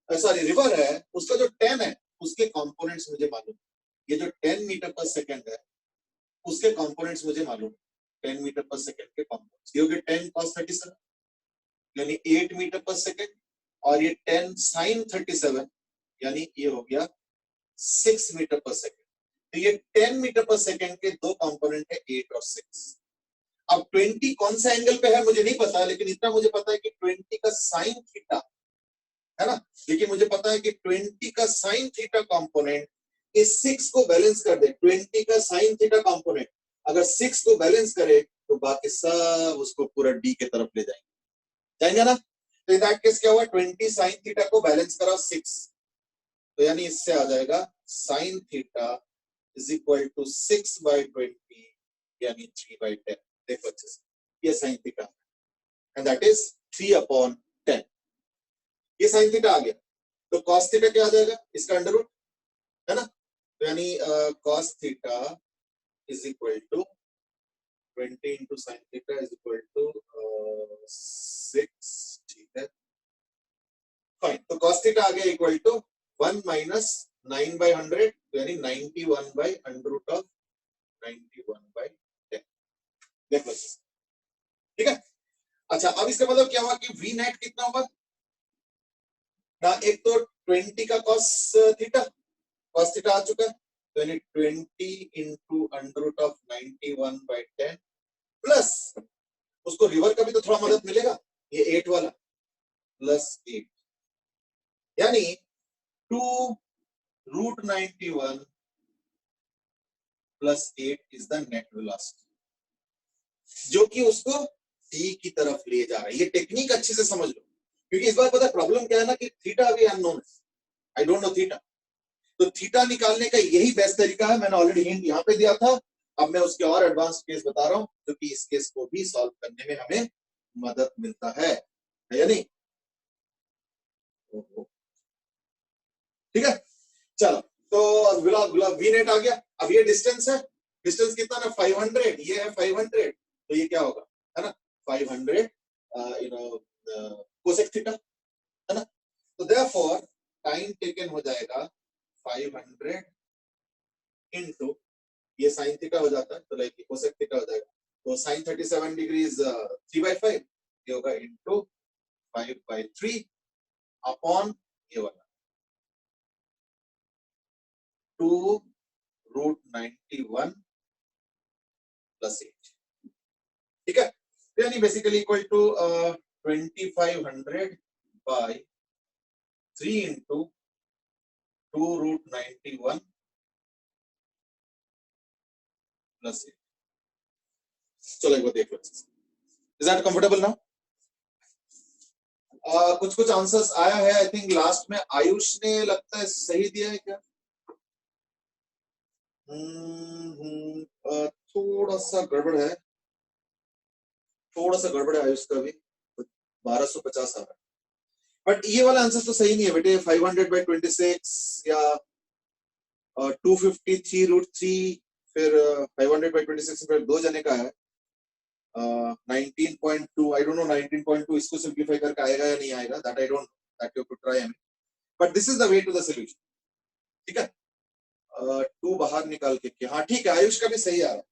सॉरी रिवर है, उसका जो 10 है उसके कंपोनेंट्स मुझे मालूम है। ये जो 10 मीटर पर सेकंड है उसके कंपोनेंट्स मुझे मालूम है, 10 मीटर पर सेकंड के कंपोनेंट्स, ये हो गए 10 cos 37 यानी 8 मीटर पर सेकंड, और ये 10 sin 37 यानी ये हो गया 6 मीटर पर सेकंड। तो ये 10 मीटर पर सेकंड के दो कंपोनेंट है 8 और 6। अब 20 कौन सा एंगल पे है मुझे नहीं पता, लेकिन इतना मुझे पता है कि 20 का साइन थीटा है ना, लेकिन मुझे पता है कि 20 का साइन थीटा कंपोनेंट इस 6 को बैलेंस कर दे। 20 का साइन थीटा कंपोनेंट अगर 6 को बैलेंस करे तो बाकी सब उसको पूरा डी के तरफ ले जाएंगे ना। तो इन दैट केस क्या हुआ, 20 साइन थीटा को बैलेंस करा 6, तो यानी इससे आ जाएगा sine theta is equal to 6/20 यानी 3/10। देखो अच्छे से, ये sine theta and that is 3/10। ये साइन थीटा आ गया, तो कॉस थीटा क्या आ जाएगा, इसका अंडर रूट है ना, तो यानी cos theta is equal to 20 into sine theta is equal to 6, ठीक है फाइन। तो कॉस थीटा आ गया इक्वल टू 1 माइनस 9/100 यानी 91/√of 91/10। देखो ठीक है। अच्छा अब इसका मतलब क्या हुआ कि वी नेट कितना होगा ना, एक तो 20 का कॉस थीटा आ चुका है, तो यानी 20 इंटू √of 91/10 प्लस उसको रिवर का भी तो थोड़ा मदद मिलेगा, ये 8 वाला प्लस 8 यानी 2√91 plus 8 is the net velocity, जो कि उसको डी की तरफ ले जा रहा है। ये टेक्निक अच्छे से समझ लो, क्योंकि इस बार पता प्रॉब्लम क्या है ना कि थीटा अभी अननोन है, आई डोंट नो थीटा, तो थीटा निकालने का यही बेस्ट तरीका है। मैंने ऑलरेडी हिंट यहाँ पे दिया था, अब मैं उसके और एडवांस केस बता रहा हूं, जो कि इस केस को भी सॉल्व करने में हमें मदद मिलता है या नहीं। ठीक है चलो, तो वी नेट आ गया। अब ये डिस्टेंस है, डिस्टेंस कितना ना 500, ये है 500, तो ये क्या होगा है ना 500 कोसेक थीटा है ना, तो देयरफॉर टाइम टेकन हो जाएगा 500 इनटू ये साइन थीटा हो जाता है, तो लाइक कोसेक थीटा हो जाएगा, तो साइन 37 डिग्री इज 3/5, ये होगा इनटू 5/3 अपॉन ये वाला 2√91 प्लस 8। ठीक है, यानी basically equal to 2500/3 into 2√91 plus 8। चलो एक बार देख लो, इज दैट कंफर्टेबल नाउ? कुछ कुछ आंसर्स आया है, आई थिंक लास्ट में आयुष ने लगता है सही दिया है क्या? थोड़ा सा गड़बड़ है, आयुष का भी 1250 आ रहा है, बट ये वाला आंसर तो सही नहीं है बेटे। 500/26 या 253√3 फिर 500/26 फिर दो जने का है 19.2, आई डोंट नो 19.2 इसको सिंपलीफाई करके आएगा या नहीं आएगा, that I don't know, that you have to try, but this is the way to the solution. ठीक है, 2 बाहर निकाल के किया, हाँ ठीक है, आयुष का भी सही आ रहा है।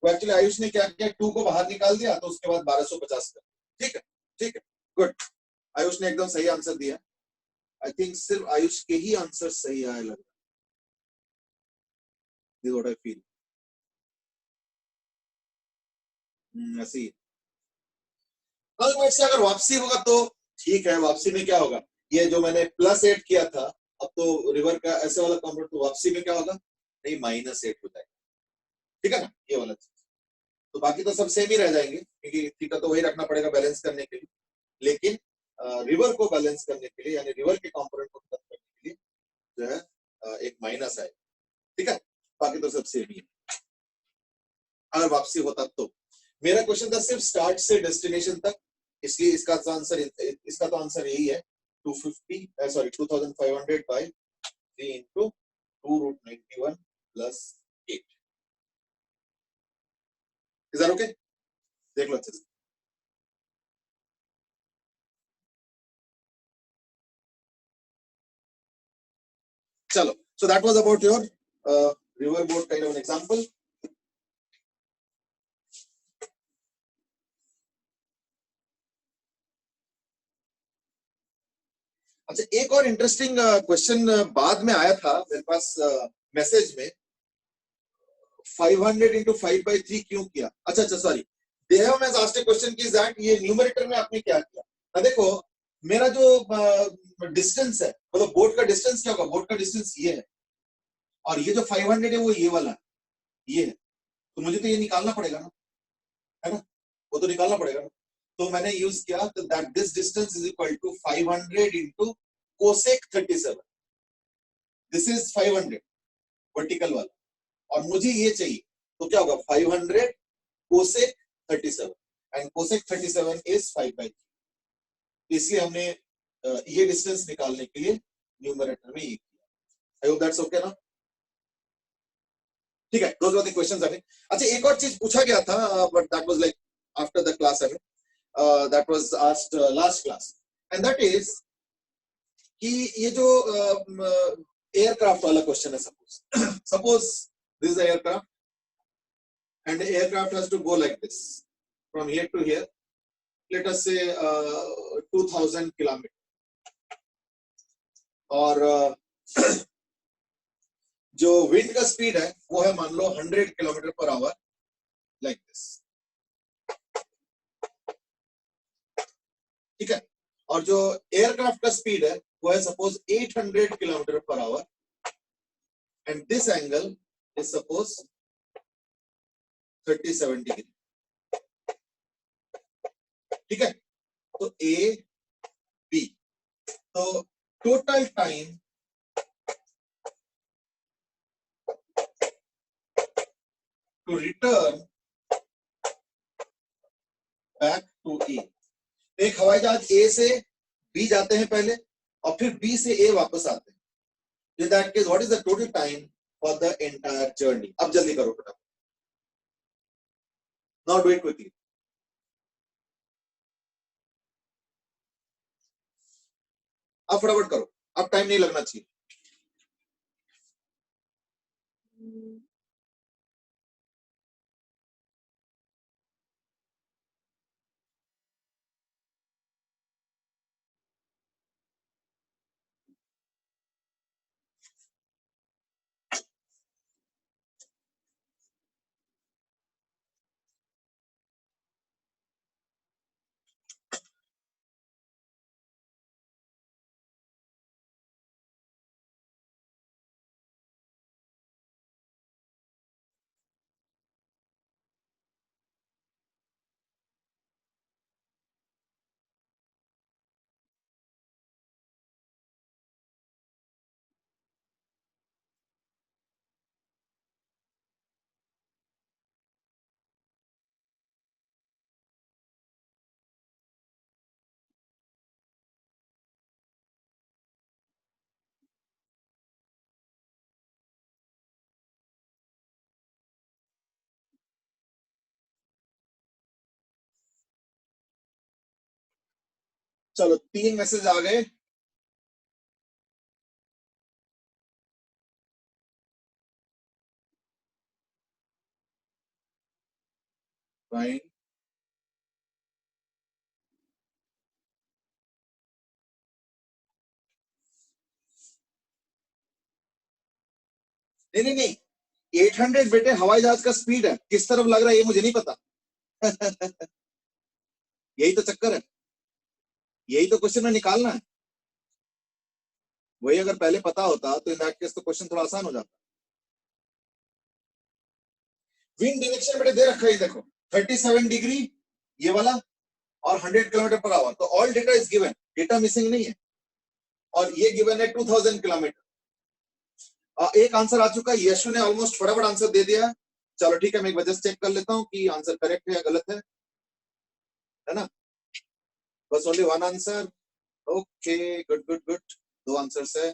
तो एक्चुअली आयुष ने क्या किया, 2 को बाहर निकाल दिया, तो उसके बाद 1250 कर। ठीक है गुड, आयुष ने एकदम सही आंसर दिया। आई थिंक सिर्फ आयुष के ही आंसर सही आए लग रहा है, दिस व्हाट आई फील। ऐसी से अगर वापसी होगा तो ठीक है, वापसी में क्या होगा, ये जो मैंने +8 किया था, अब तो रिवर का ऐसे वाला कंपोनेंट, तो वापसी में क्या होगा, नहीं -8 हो जाएगा। ठीक है ना, ये वाला चीज, तो बाकी तो सब सेम ही रह जाएंगे, क्योंकि थीटा तो वही रखना पड़ेगा बैलेंस करने के लिए, लेकिन रिवर को बैलेंस करने के लिए, यानी रिवर के कंपोनेंट को खत्म करने के लिए जो है एक माइनस आएगा। ठीक है, बाकी तो सब सेम ही है अगर वापसी होता तो। मेरा क्वेश्चन था सिर्फ स्टार्ट से डेस्टिनेशन तक, इसलिए इसका तो आंसर यही है 250 sorry 2500 by 3 into 2 root 91 plus 8. Is that okay? देख लो अच्छे से. चलो, so that was about your riverboat kind of an example. अच्छा, एक और इंटरेस्टिंग क्वेश्चन बाद में आया था मेरे पास मैसेज में, 500 into 5/3 क्यों किया? अच्छा sorry, Dev has asked a question की दैट ये न्यूमरेटर में आपने क्या किया? ना देखो, मेरा जो डिस्टेंस है, मतलब बोट का डिस्टेंस क्या होगा? बोट का डिस्टेंस ये है, और ये जो 500 है वो ये वाला है, ये है, तो मुझे तो ये निकालना पड़ेगा ना, है ना? वो तो निकालना पड़ेगा ना. तो मैंने यूज किया that this distance is equal to 500 into cosec 37. This is 500 vertical वाला, और मुझे ये चाहिए, तो क्या होगा? 500 कोसेक 37, एंड कोसेक 37 इज 5/3. इसलिए हमने ये डिस्टेंस निकालने के लिए न्यूमरेटर में ये किया. आई होप दैट्स ओके ना? ठीक है, दोस वर द क्वेश्चंस. अच्छा, एक और चीज पूछा गया था, but that was like after the class. that was asked last class, and that is कि ये जो एयरक्राफ्ट वाला क्वेश्चन है, suppose this is the aircraft and the aircraft has to go like this from here to here, let us say 2000 kilometer, और जो wind का speed है वो है मान लो 100 kilometre per our, like this. ठीक है, और जो एयरक्राफ्ट का स्पीड है वो है suppose 800 kilometre per hour, and this angle is suppose 37 degree. ठीक है, तो ए बी, तो total time to return back to A. एक हवाई जहाज ए से बी जाते हैं पहले, और फिर बी से ए वापस आते हैं. In that case, what is the total time for the entire journey? अब जल्दी करो फटाफट. Now do it quickly. अब फटाफट करो, अब टाइम नहीं लगना चाहिए. चलो, 3 मैसेज आ गए. फाइन. नहीं, 800 बेटे हवाई जहाज का स्पीड है, किस तरफ लग रहा है ये मुझे नहीं पता. यही तो चक्कर है, यही तो क्वेश्चन में निकालना है. वही अगर पहले पता होता तो इन दैट केस तो क्वेश्चन थोड़ा आसान हो जाता. विंड डायरेक्शन बेटे दे रखा है, देखो 37 डिग्री ये वाला, और 100 किलोमीटर पर आवर. तो all data is given, data missing नहीं है, और ये गिवन है 2000 किलोमीटर. एक आंसर आ चुका है, यशु ने ऑलमोस्ट फटाफट आंसर दे दिया. चलो ठीक है, मैं एक वजह से चेक कर लेता हूं कि आंसर करेक्ट है या गलत है ना. बस only one answer. Okay, good good good, दो आंसर्स है।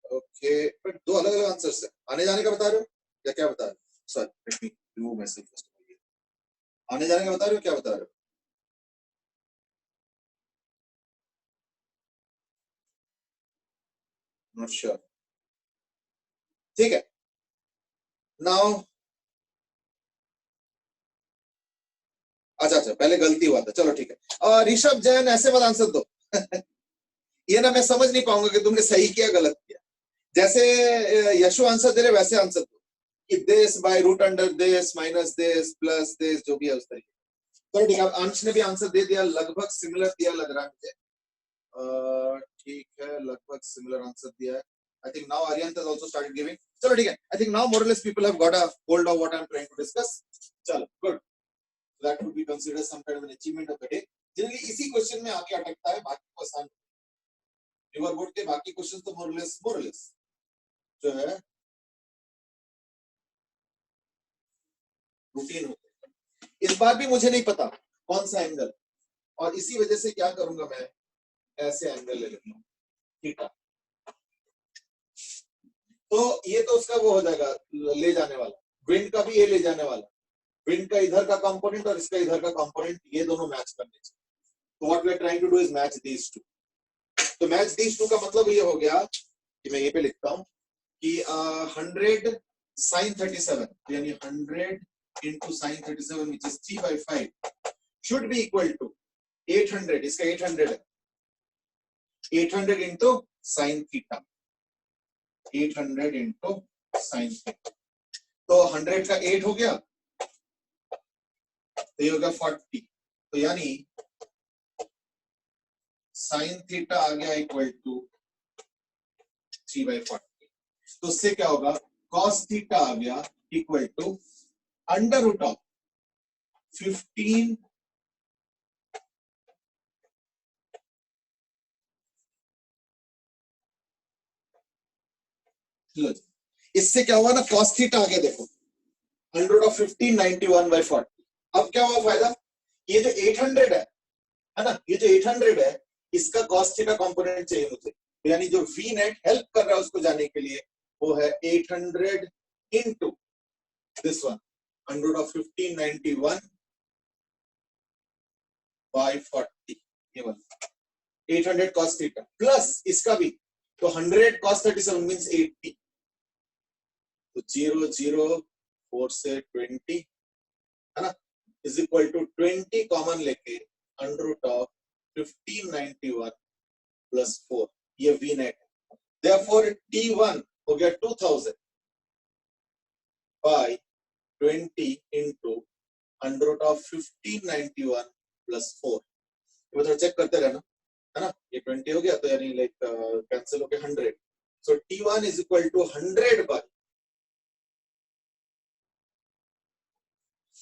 ओके, बट दो अलग अलग आंसर्स है। आने जाने का बता रहे हो या क्या बता रहे हो? Sorry, let me remove my self. आने जाने का बता रहे हो, क्या बता रहे हो? Not sure. ठीक है, नाउ अच्छा अच्छा, पहले गलती हुआ था, चलो ठीक है। ऋषभ जैन, ऐसे मत आंसर दो। ये ना मैं समझ नहीं पाऊंगा कि तुमने सही किया गलत किया। जैसे यशु आंसर दे रहे वैसे आंसर दो कि this by root under this minus this plus this, जो भी है उस तरीके। तो ठीक है, अंश ने भी आंसर दे दिया, लगभग सिमिलर दिया लग रहा है मुझे। ठीक है, लगभग सिमिलर आंसर दिया है। I think now Aryan has also started giving. चलो ठीक है, I think now more or less people have got a hold of what I'm trying to discuss. चलो good. That would be considered some kind of an achievement of the day. Generally इसी question में आके अटकता है, बाकी को आसान। River board के बाकी क्वेश्चन तो more or less जो है रूटीन होते हैं। इस बार भी मुझे नहीं पता कौन सा एंगल, और इसी वजह से क्या करूंगा मैं, ऐसे एंगल ले लेता हूँ थीटा। तो ये तो उसका वो हो जाएगा ले जाने वाला, विंड का भी ये ले जाने वाला, विंड का इधर का कंपोनेंट और इसका इधर का कंपोनेंट, ये दोनों मैच करने चाहिए। तो what we are trying to do is match these two. तो मैच दीस टू का मतलब ये हो गया कि मैं ये पे लिखता हूं कि 100 sin 37 यानी 100 into sin 37 which is 3/5 should be equal to 800, इसका 800 है, 800 into sin theta, 800 into sin theta। तो 100 का 8 हो गया, तो ये हो गया 40। तो यानी sin थीटा आ गया इक्वल टू 3/40। तो उससे क्या होगा, cos थीटा आ गया equal to under root of 15 इससे क्या हुआ ना, cos थीटा आ गया, देखो अंडर रूट ऑफ 15 91/40। अब क्या हुआ फायदा, ये जो 800 है ना, ये जो 800 है इसका cos थीटा कंपोनेंट चाहिए मुझे, यानी जो v नेट हेल्प कर रहा है उसको जाने के लिए वो है 800 into this one under root of 1591/40, ये वाला 800 cos थीटा प्लस इसका भी, तो 100 cos 37 मींस 80, तो 0 0 4 से 20 है ना, इज इक्वल टू 20 कॉमन लेके अंडर रूट ऑफ 1591 प्लस 4, ये वी नेट है। देयरफॉर T1 हो गया 2000 by 20 into under root of 1591 plus 4। ये थोड़ा चेक करते रहना है ना, ये 20 हो गया तो यानी लाइक कैंसिल हो गया 100। So T1 is equal to 100 by,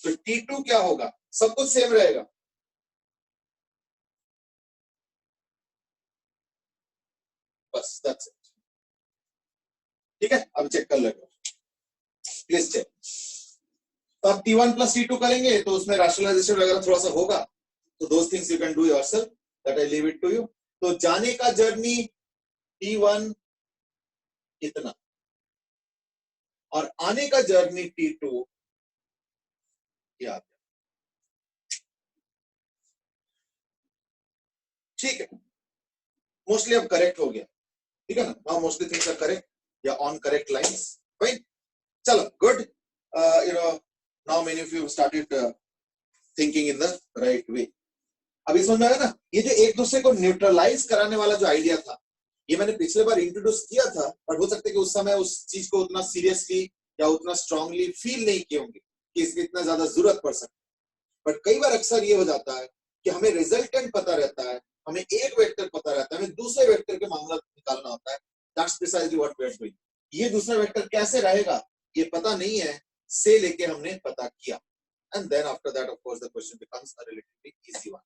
तो T2 क्या होगा, सब कुछ सेम रहेगा, बस दैट्स इट। ठीक है, अब चेक कर लेंगे, प्लीज चेक। तो अब T1 प्लस T2 करेंगे तो उसमें रैशनलाइजेशन वगैरह थोड़ा सा होगा, तो those things you can do yourself, that I leave it to you. तो जाने का जर्नी T1 इतना और आने का जर्नी T2 ये। ठीक है, मोस्टली अब करेक्ट हो गया, ठीक है ना, now mostly things are correct या ऑन करेक्ट लाइंस, फाइन। चलो good, you know now many of you started thinking in the right way. अभी समझ में आया ना, ये जो एक दूसरे को न्यूट्रलाइज कराने वाला जो आइडिया था, ये मैंने पिछले बार इंट्रोड्यूस किया था, पर हो सकता है कि उस समय उस चीज को उतना सीरियसली या उतना स्ट्रांगली फील नहीं किए होंगे कि इसकी इतना ज्यादा जरूरत पड़ सकती है। बट कई बार अक्सर ये हो जाता है कि हमें रिजल्टेंट पता रहता है, हमें एक वेक्टर पता रहता है, हमें दूसरे वेक्टर के मामला निकालना होता है। That's precisely what we are doing. ये दूसरा वेक्टर कैसे रहेगा ये पता नहीं है, से लेके हमने पता किया, and then after that of course the question becomes a relatively easy one.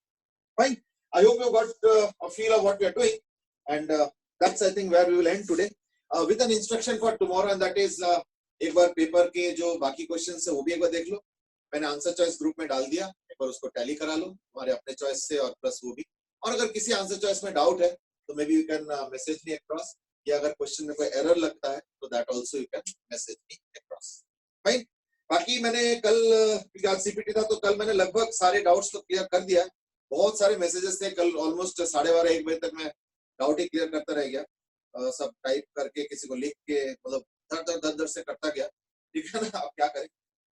Fine, I hope you got a feel of what we are doing, and that's I think where we will end today, with an instruction for tomorrow, and that is एक बार paper के जो बाकी questions है वो भी एक बार देख लो, मैंने आंसर चॉइस ग्रुप में डाल दिया, एक बार उसको टैली करा लो हमारे अपने चॉइस से और प्लस वो भी, और अगर किसी आंसर चॉइस में डाउट है तो may be you can message me across, या अगर क्वेश्चन में कोई एरर लगता है तो that also you can message me across. Fine. बाकी मैंने कल आज सीपीटी था तो कल मैंने लगभग सारे डाउट्स तो क्लियर कर दिया। बहुत सारे मैसेजेस थे कल, ऑलमोस्ट 12:30-1 बजे तक मैं डाउट ही क्लियर करता रह गया, सब टाइप करके किसी को लिख के, मतलब दर से करता गया। ठीक है ना, आप क्या करें,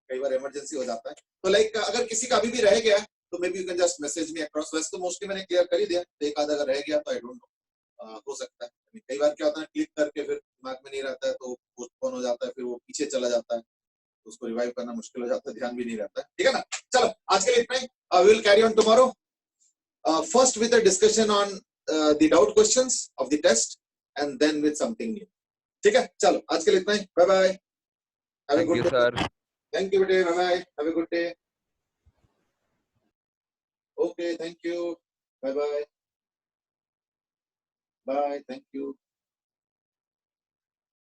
कई बार इमरजेंसी हो जाता है। तो लाइक अगर किसी का अभी भी रह गया तो may be you can just message me across. वैसे तो मोस्टली मैंने क्लियर कर ही दिया, तो एक आधा अगर रह गया तो आई डोंट नो, हो सकता है। कई बार क्या होता है, क्लिक करके फिर दिमाग में नहीं रहता है तो पोस्टपोन हो जाता है, फिर वो पीछे चला जाता है, तो उसको रिवाइव करना मुश्किल हो जाता है, ध्यान भी नहीं रहता है। ठीक है ना, चलो आज के लिए इतना ही। We will carry on tomorrow, first with the discussion on the doubt questions of the test and then with something new. ठीक है, चलो आज के लिए इतना ही। Bye bye, have a Thank you, good day. sir. Thank you बेटे, bye bye, have a good day. Okay, thank you, bye bye, bye, thank you.